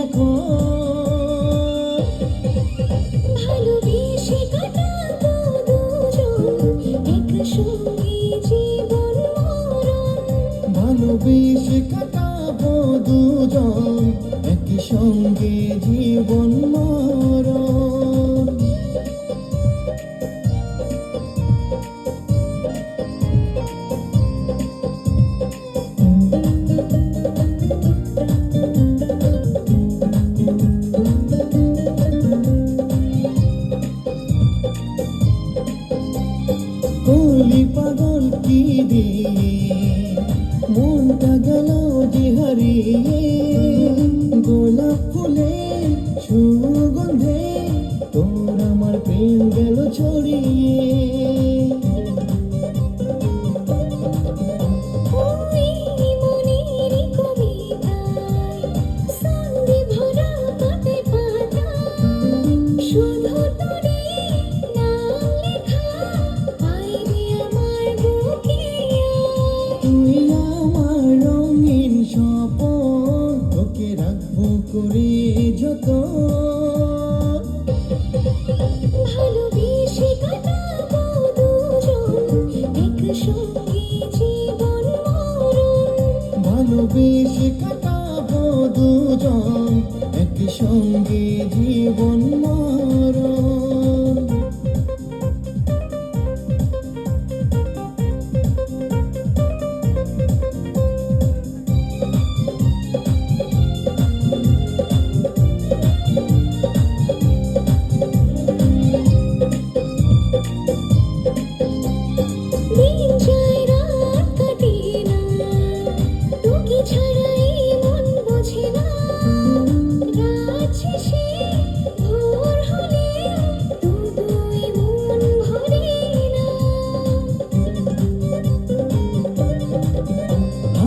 এখন ভালোবেসে কাটাবো দুজন একসঙ্গে জীবন মরণ। ভালোবেসে কাটাবো দুজন একই সঙ্গে জীবন মরণ। কলি পাগল কি দিয়ে মনটা গেল যে হারিয়ে, গোলাপ ফুলে সুগন্ধে তোর আমার প্রেম গেল ছড়িয়ে। ওই মনেরই কবিতায় সন্ধে ভরা পাতায় পাতায় শুধু তোরই নাম লেখা পাইনি আমার বুকে। তুই আমার রঙিন স্বপন, তোকে রাখবো করে যত। ভালোবেসে কাটাবো দুজন একসঙ্গে জীবন মরণ। ভালোবেসে কাটাবো দুজন একই সঙ্গে জীবন মরণ। দিন যায় রাত কাটে না, তোকে ছাড়া এই মন বোঝে না। রাত শেষে ভোর হলে তবুই মন ভরে না।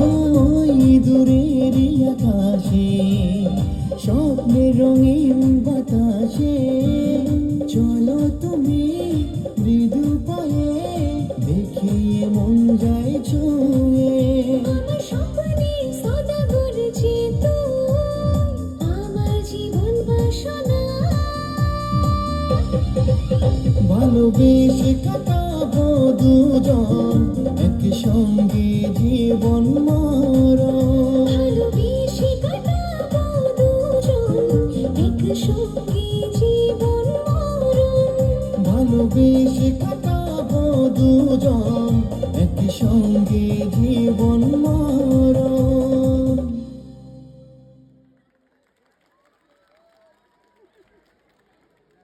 ওই দূরেরই আকাশে স্বপ্নের রঙিন বাতাসে চলো তুমি মৃদু পায়ে, দেখিয়ে মন যায় ছুঁয়ে। আমার স্বপ্নে সদাগর যে তুই, আমার জীবন বাসনা। ভালোবেসে কাটাবো দুজন একই সঙ্গে জীবন মরণ। ভালোবেসে কাটাবো দুজন একসঙ্গে জীবন মরণ। ভালোবেসে কাটাবো দুজন একই সঙ্গে জীবন